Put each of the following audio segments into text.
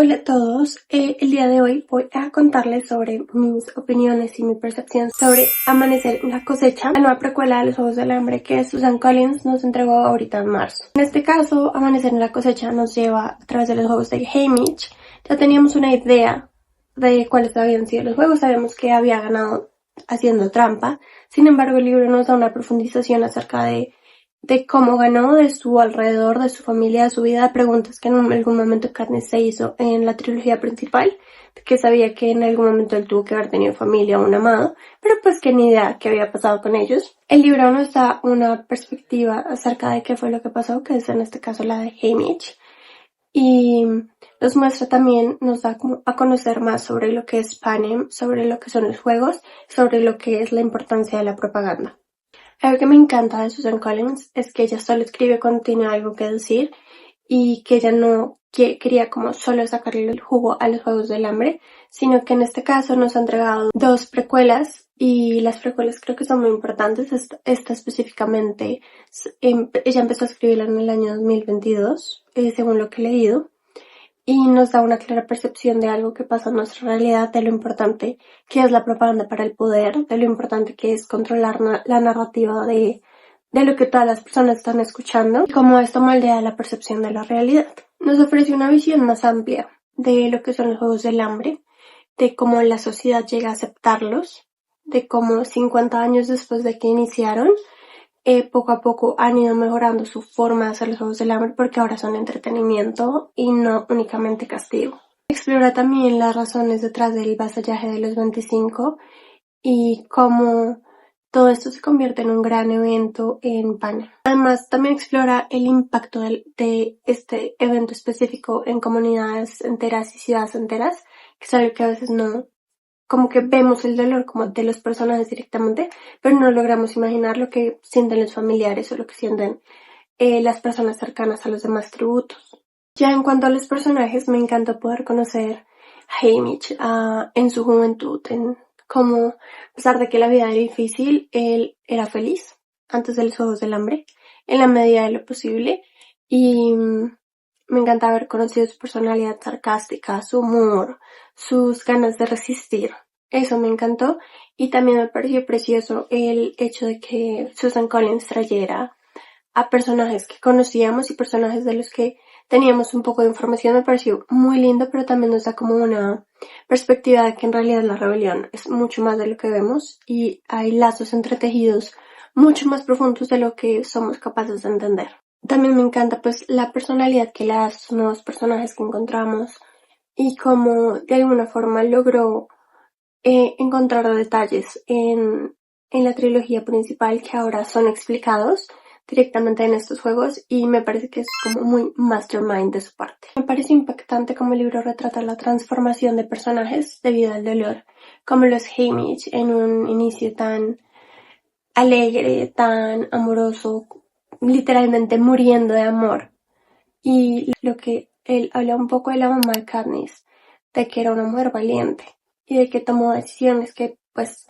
Hola a todos, el día de hoy voy a contarles sobre mis opiniones y mi percepción sobre Amanecer en la cosecha, la nueva precuela de los Juegos del Hambre que Susan Collins nos entregó ahorita en marzo. En este caso, Amanecer en la cosecha nos lleva a través de los juegos de Haymitch. Ya teníamos una idea de cuáles habían sido los juegos, sabemos que había ganado haciendo trampa, sin embargo el libro nos da una profundización acerca de cómo ganó, de su alrededor, de su familia, de su vida, preguntas que en algún momento Katniss se hizo en la trilogía principal, que sabía que en algún momento él tuvo que haber tenido familia o un amado, pero pues que ni idea qué había pasado con ellos. El libro nos da una perspectiva acerca de qué fue lo que pasó, que es en este caso la de Haymitch, y nos muestra también, nos da como a conocer más sobre lo que es Panem, sobre lo que son los juegos, sobre lo que es la importancia de la propaganda. Algo que me encanta de Susan Collins es que ella solo escribe cuando tiene algo que decir y que ella no quería como solo sacarle el jugo a los Juegos del Hambre, sino que en este caso nos ha entregado dos precuelas y las precuelas creo que son muy importantes. Esta específicamente, ella empezó a escribirla en el año 2022, según lo que he leído. Y nos da una clara percepción de algo que pasa en nuestra realidad, de lo importante que es la propaganda para el poder, de lo importante que es controlar la narrativa de lo que todas las personas están escuchando y cómo esto moldea la percepción de la realidad. Nos ofrece una visión más amplia de lo que son los Juegos del Hambre, de cómo la sociedad llega a aceptarlos, de cómo 50 años después de que iniciaron, poco a poco han ido mejorando su forma de hacer los Juegos del Hambre porque ahora son entretenimiento y no únicamente castigo. Explora también las razones detrás del vasallaje de los 25 y cómo todo esto se convierte en un gran evento en Panem. Además, también explora el impacto de este evento específico en comunidades enteras y ciudades enteras, que es algo que a veces no, como que vemos el dolor como de los personajes directamente, pero no logramos imaginar lo que sienten los familiares o lo que sienten las personas cercanas a los demás tributos. Ya en cuanto a los personajes, me encanta poder conocer a Haymitch en su juventud, en cómo, a pesar de que la vida era difícil, él era feliz antes de los Juegos del Hambre, en la medida de lo posible, y me encanta haber conocido su personalidad sarcástica, su humor, sus ganas de resistir. Eso me encantó y también me pareció precioso el hecho de que Susan Collins trayera a personajes que conocíamos y personajes de los que teníamos un poco de información. Me pareció muy lindo, pero también nos da como una perspectiva de que en realidad la rebelión es mucho más de lo que vemos y hay lazos entretejidos mucho más profundos de lo que somos capaces de entender. También me encanta pues la personalidad que le da a estos nuevos personajes que encontramos y cómo de alguna forma logró encontrar detalles en la trilogía principal que ahora son explicados directamente en estos juegos y me parece que es como muy mastermind de su parte. Me parece impactante cómo el libro retrata la transformación de personajes debido al dolor, como los Haymitch en un inicio tan alegre, tan amoroso, literalmente muriendo de amor. Y lo que él habla un poco de la mamá de Katniss, de que era una mujer valiente y de que tomó decisiones que pues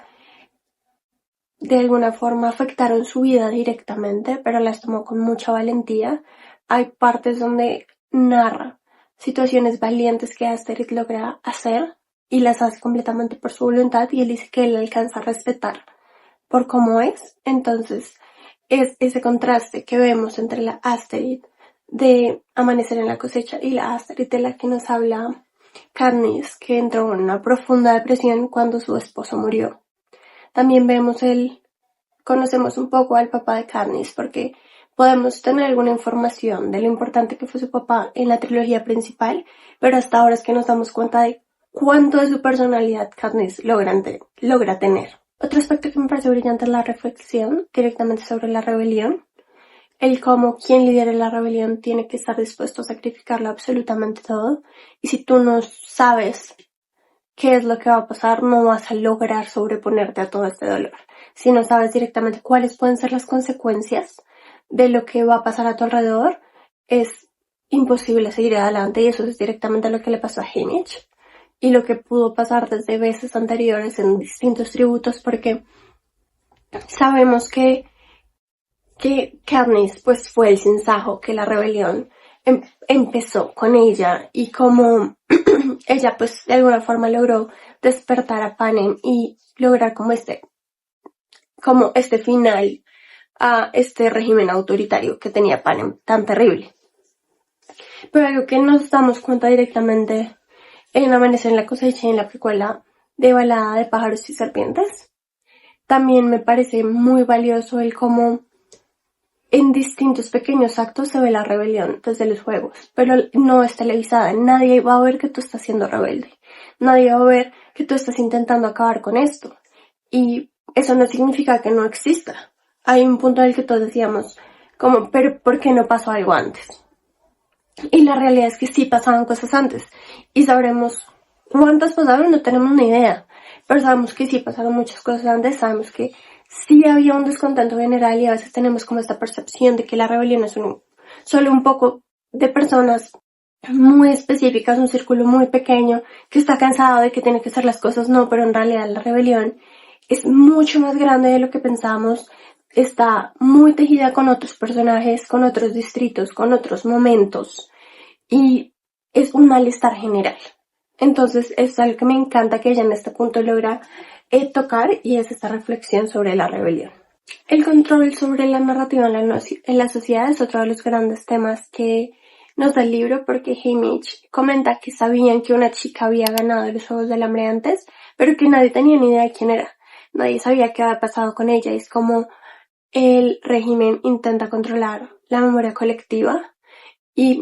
de alguna forma afectaron su vida directamente, pero las tomó con mucha valentía. Hay partes donde narra situaciones valientes que Asterix logra hacer y las hace completamente por su voluntad y él dice que él alcanza a respetar por cómo es. Entonces es ese contraste que vemos entre la Asterix de Amanecer en la cosecha y la Asterix de la que nos habla Katniss, que entró en una profunda depresión cuando su esposo murió. También conocemos un poco al papá de Katniss porque podemos tener alguna información de lo importante que fue su papá en la trilogía principal, pero hasta ahora es que nos damos cuenta de cuánto de su personalidad Katniss logra tener. Otro aspecto que me parece brillante es la reflexión directamente sobre la rebelión. El cómo quien lidera la rebelión tiene que estar dispuesto a sacrificarlo absolutamente todo. Y si tú no sabes qué es lo que va a pasar, no vas a lograr sobreponerte a todo este dolor. Si no sabes directamente cuáles pueden ser las consecuencias de lo que va a pasar a tu alrededor, es imposible seguir adelante. Y eso es directamente lo que le pasó a Haymitch y lo que pudo pasar desde veces anteriores en distintos tributos, porque sabemos que Katniss pues fue el sinsajo que la rebelión empezó con ella y cómo ella pues de alguna forma logró despertar a Panem y lograr como este final a este régimen autoritario que tenía Panem tan terrible. Pero algo que nos damos cuenta directamente en Amanecer en la cosecha y en la precuela de Balada de pájaros y serpientes, también me parece muy valioso el cómo en distintos pequeños actos se ve la rebelión desde los juegos, pero no es televisada. Nadie va a ver que tú estás siendo rebelde. Nadie va a ver que tú estás intentando acabar con esto. Y eso no significa que no exista. Hay un punto en el que todos decíamos, como, pero ¿por qué no pasó algo antes? Y la realidad es que sí pasaban cosas antes. Y sabremos cuántas pasaron, no tenemos ni idea. Pero sabemos que sí pasaron muchas cosas antes, sabemos que sí había un descontento general y a veces tenemos como esta percepción de que la rebelión es solo un poco de personas muy específicas, un círculo muy pequeño que está cansado de que tiene que hacer las cosas. No, pero en realidad la rebelión es mucho más grande de lo que pensamos, está muy tejida con otros personajes, con otros distritos, con otros momentos y es un malestar general. Entonces es algo que me encanta que ella en este punto logra tocar y es esta reflexión sobre la rebelión. El control sobre la narrativa en la sociedad es otro de los grandes temas que nos da el libro, porque Haymitch comenta que sabían que una chica había ganado los Juegos del Hambre antes, pero que nadie tenía ni idea de quién era. Nadie sabía qué había pasado con ella. Es como el régimen intenta controlar la memoria colectiva y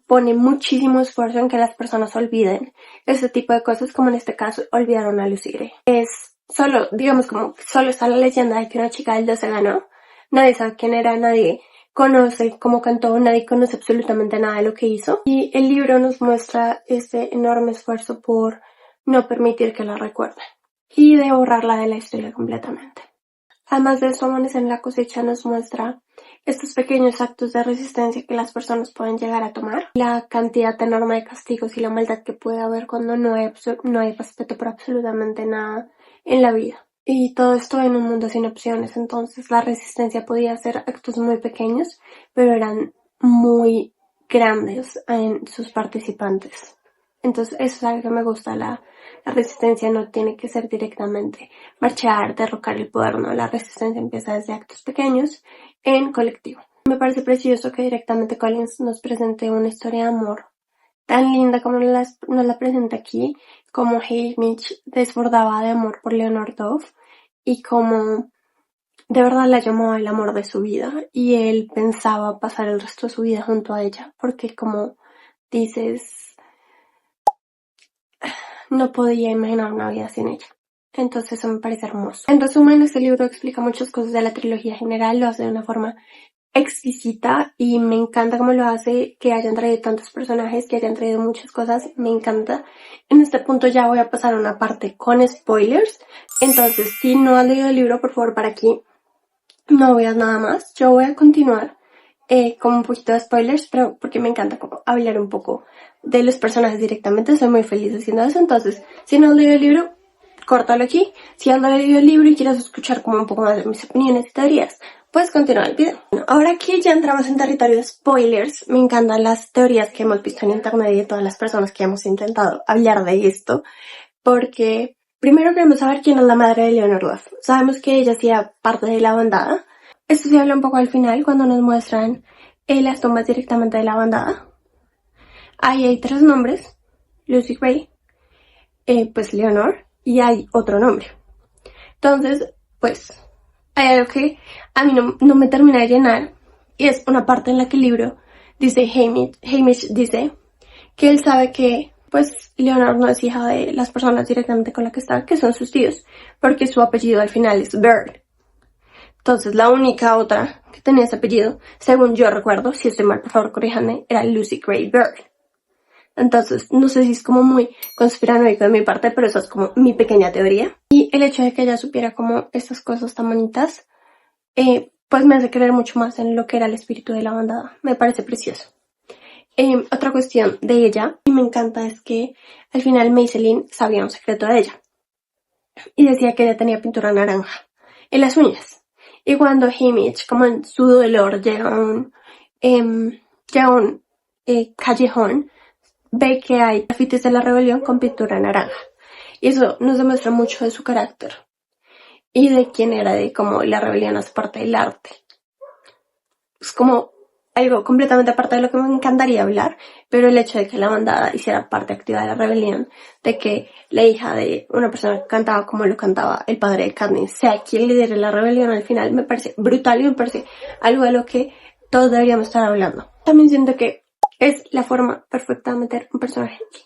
pone muchísimo esfuerzo en que las personas olviden ese tipo de cosas, como en este caso olvidaron a Lucy Gray. Es solo, digamos, como solo está la leyenda de que una chica del 12 ganó. Nadie sabe quién era, nadie conoce cómo cantó, nadie conoce absolutamente nada de lo que hizo. Y el libro nos muestra ese enorme esfuerzo por no permitir que la recuerden y de borrarla de la historia completamente. Además de eso, Amanecer en la cosecha nos muestra estos pequeños actos de resistencia que las personas pueden llegar a tomar, la cantidad enorme de castigos y la maldad que puede haber cuando no hay respeto por absolutamente nada en la vida. Y todo esto en un mundo sin opciones. Entonces la resistencia podía ser actos muy pequeños, pero eran muy grandes en sus participantes. Entonces eso es algo que me gusta. La resistencia no tiene que ser directamente marchar, derrocar el poder, no. La resistencia empieza desde actos pequeños en colectivo. Me parece precioso que directamente Collins nos presente una historia de amor tan linda como nos la presenta aquí, como Haymitch desbordaba de amor por Leonor Dove y como de verdad la llamaba el amor de su vida y él pensaba pasar el resto de su vida junto a ella, porque como dices, no podía imaginar una vida sin ella. Entonces eso me parece hermoso. En resumen, este libro explica muchas cosas de la trilogía general, lo hace de una forma exquisita y me encanta cómo lo hace, que hayan traído tantos personajes, que hayan traído muchas cosas, me encanta. En este punto ya voy a pasar a una parte con spoilers, entonces si no has leído el libro, por favor, para aquí no veas nada más. Yo voy a continuar con un poquito de spoilers, pero porque me encanta como hablar un poco de los personajes directamente, soy muy feliz haciendo eso. Entonces, si no has leído el libro, córtalo aquí. Si has leído el libro y quieres escuchar como un poco más de mis opiniones y teorías, puedes continuar el video. Bueno, ahora aquí ya entramos en territorio de spoilers. Me encantan las teorías que hemos visto en internet y de todas las personas que hemos intentado hablar de esto, porque primero queremos saber quién es la madre de Leonor Dove. Sabemos que ella hacía parte de la bandada. Esto se habla un poco al final cuando nos muestran las tumbas directamente de la bandada. Ahí hay 3 nombres: Lucy Gray, pues Leonor, y hay otro nombre. Entonces, pues hay algo que a mí no me termina de llenar, y es una parte en la que el libro dice, Haymitch dice que él sabe que pues Leonor no es hija de las personas directamente con las que está, que son sus tíos, porque su apellido al final es Bird. Entonces la única otra que tenía ese apellido, según yo recuerdo, si estoy mal por favor corríjanme, era Lucy Gray Bird. Entonces no sé si es como muy conspiranoico de mi parte, pero eso es como mi pequeña teoría. Y el hecho de que ella supiera como estas cosas tan bonitas, pues me hace creer mucho más en lo que era el espíritu de la bandada. Me parece precioso. Otra cuestión de ella, y me encanta, es que al final Maiselin sabía un secreto de ella. Y decía que ella tenía pintura naranja en las uñas. Y cuando Haymitch, como en su dolor, llega a un callejón, ve que hay grafitis de la rebelión con pintura naranja. Y eso nos demuestra mucho de su carácter y de quién era, de cómo la rebelión hace parte del arte. Es como algo completamente aparte de lo que me encantaría hablar, pero el hecho de que la bandada hiciera parte activa de la rebelión, de que la hija de una persona que cantaba como lo cantaba el padre de Katniss sea quien lidere la rebelión al final, me parece brutal y me parece algo de lo que todos deberíamos estar hablando. También siento que es la forma perfecta de meter un personaje aquí.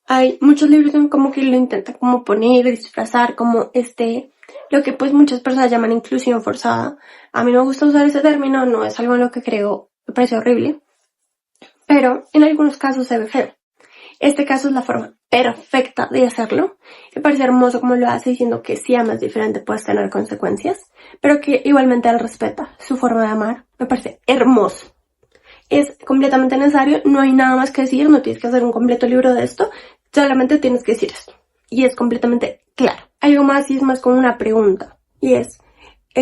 Hay muchos libros que como que lo intentan como poner, disfrazar, como lo que pues muchas personas llaman inclusión forzada. A mí no me gusta usar ese término, no es algo en lo que creo, me parece horrible, pero en algunos casos se ve feo. Este caso es la forma perfecta de hacerlo. Me parece hermoso como lo hace, diciendo que si amas diferente puedes tener consecuencias, pero que igualmente él respeta su forma de amar. Me parece hermoso. Es completamente necesario, no hay nada más que decir, no tienes que hacer un completo libro de esto, solamente tienes que decir esto. Y es completamente claro. Algo más y es más como una pregunta. Y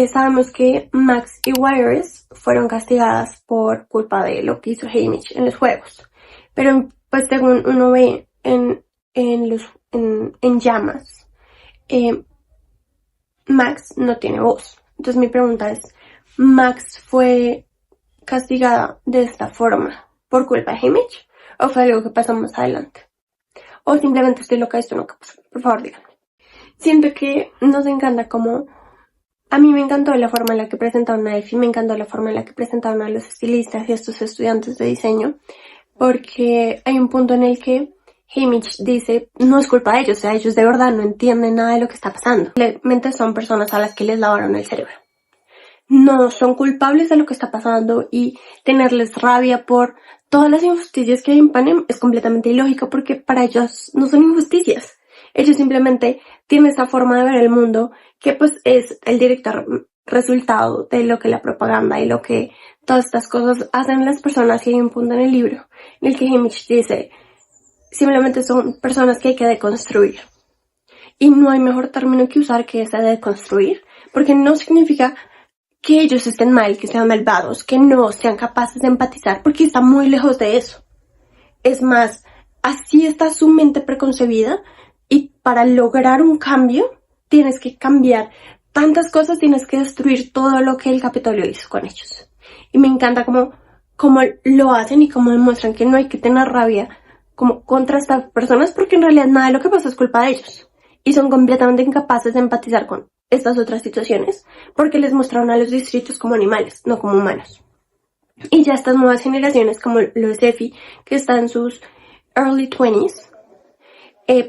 sabemos que Max y Wiress fueron castigadas por culpa de lo que hizo Haymitch en los juegos. Pero pues según uno ve en llamas, Max no tiene voz. Entonces mi pregunta es, ¿Max fue castigada de esta forma por culpa de Haymitch o fue algo que pasó más adelante? O simplemente estoy loca, esto nunca pasó. Por favor, díganme. Siento que nos encanta como... A mí me encantó la forma en la que presentaron a Effie, me encantó la forma en la que presentaron a los estilistas y a estos estudiantes de diseño, porque hay un punto en el que Haymitch dice, no es culpa de ellos, o sea, ellos de verdad no entienden nada de lo que está pasando. Simplemente son personas a las que les lavaron el cerebro. No son culpables de lo que está pasando y tenerles rabia por todas las injusticias que hay en Panem es completamente ilógico porque para ellos no son injusticias. Ellos simplemente tienen esa forma de ver el mundo que pues es el directo resultado de lo que la propaganda y lo que todas estas cosas hacen las personas. Y hay un punto en el libro en el que Haymitch dice, simplemente son personas que hay que deconstruir. Y no hay mejor término que usar que ese de deconstruir, porque no significa que ellos estén mal, que sean malvados, que no sean capaces de empatizar, porque está muy lejos de eso. Es más, así está su mente preconcebida y para lograr un cambio tienes que cambiar tantas cosas, tienes que destruir todo lo que el Capitolio hizo con ellos. Y me encanta cómo lo hacen y cómo demuestran que no hay que tener rabia como contra estas personas porque en realidad nada de lo que pasa es culpa de ellos. Y son completamente incapaces de empatizar con estas otras situaciones porque les mostraron a los distritos como animales, no como humanos. Y ya estas nuevas generaciones, como lo es Effie, que está en sus early 20s,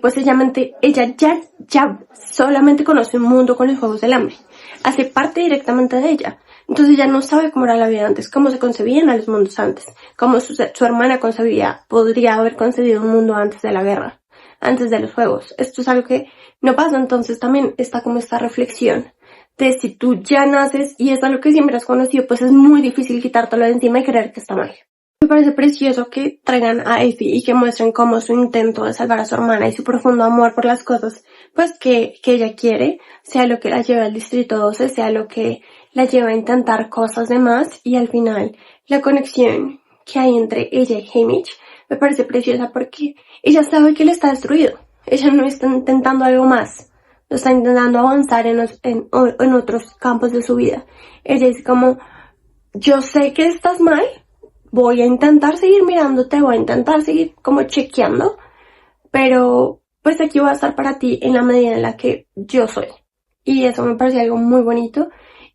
pues ella ya solamente conoce un mundo con los Juegos del Hambre. Hace parte directamente de ella. Entonces ya no sabe cómo era la vida antes, cómo se concebían a los mundos antes, cómo su hermana podría haber concebido un mundo antes de la guerra, antes de los Juegos. Esto es algo que no pasa, entonces también está como esta reflexión de si tú ya naces y es algo que siempre has conocido, pues es muy difícil quitártelo de encima y creer que está mal. Me parece precioso que traigan a Effie y que muestren cómo su intento de salvar a su hermana y su profundo amor por las cosas pues que ella quiere, sea lo que la lleve al Distrito 12, sea lo que la lleva a intentar cosas de más, y al final la conexión que hay entre ella y Haymitch me parece preciosa porque ella sabe que él está destruido. Ella no está intentando algo más, no está intentando avanzar en otros campos de su vida. Ella dice como, yo sé que estás mal, voy a intentar seguir mirándote, voy a intentar seguir como chequeando, pero pues aquí voy a estar para ti en la medida en la que yo soy. Y eso me parece algo muy bonito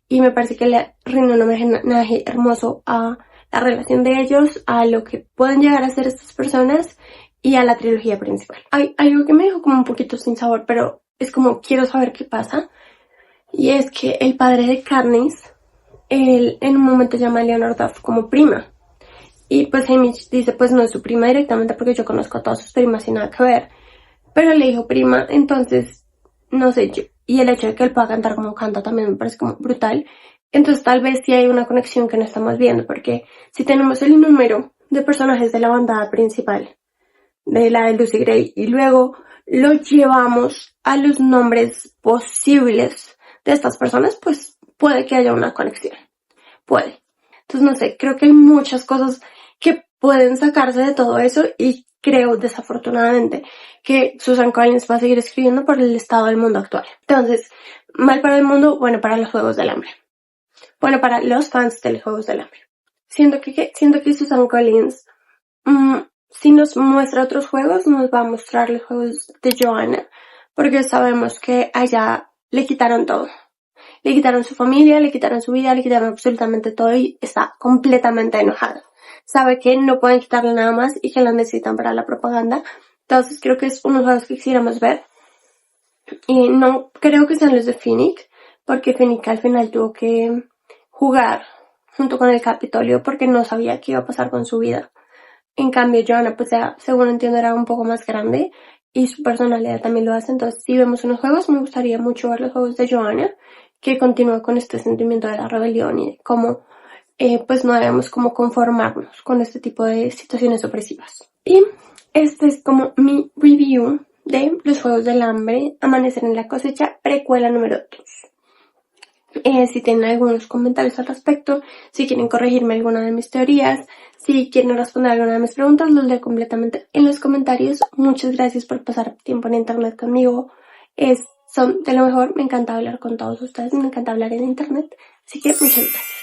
y me parece que le rinde un homenaje hermoso a la relación de ellos, a lo que pueden llegar a ser estas personas y a la trilogía principal. Hay algo que me dejó como un poquito sin sabor, pero es como quiero saber qué pasa, y es que el padre de Katniss, él en un momento llama a Leonard Duff como prima. Y pues Haymitch dice, pues no es su prima directamente porque yo conozco a todas sus primas sin nada que ver. Pero le dijo prima, entonces, no sé, y el hecho de que él pueda cantar como canta también me parece como brutal. Entonces tal vez sí hay una conexión que no estamos viendo, porque si tenemos el número de personajes de la bandada principal, de la de Lucy Gray, y luego lo llevamos a los nombres posibles de estas personas, pues puede que haya una conexión. Puede. Entonces no sé, creo que hay muchas cosas que pueden sacarse de todo eso y creo desafortunadamente que Susan Collins va a seguir escribiendo por el estado del mundo actual. Entonces, mal para el mundo, bueno para los Juegos del Hambre. Bueno para los fans de los Juegos del Hambre. Siento que Susan Collins, si nos muestra otros juegos, nos va a mostrar los juegos de Joanna, porque sabemos que allá le quitaron todo. Le quitaron su familia, le quitaron su vida, le quitaron absolutamente todo y está completamente enojada. Sabe que no pueden quitarle nada más y que la necesitan para la propaganda. Entonces creo que es unos juegos que quisiéramos ver. Y no creo que sean los de Finnick, porque Finnick al final tuvo que jugar junto con el Capitolio porque no sabía qué iba a pasar con su vida. En cambio, Joanna, pues ya, según entiendo, era un poco más grande y su personalidad también lo hace. Entonces, si vemos unos juegos, me gustaría mucho ver los juegos de Joanna, que continúa con este sentimiento de la rebelión y de cómo, pues no debemos como conformarnos con este tipo de situaciones opresivas. Y este es como mi review de Los Juegos del Hambre, Amanecer en la Cosecha, precuela número 2. Si tienen algunos comentarios al respecto, si quieren corregirme alguna de mis teorías, si quieren responder alguna de mis preguntas, los leo completamente en los comentarios. Muchas gracias por pasar tiempo en internet conmigo. Son de lo mejor, me encanta hablar con todos ustedes, me encanta hablar en internet, así que muchas gracias.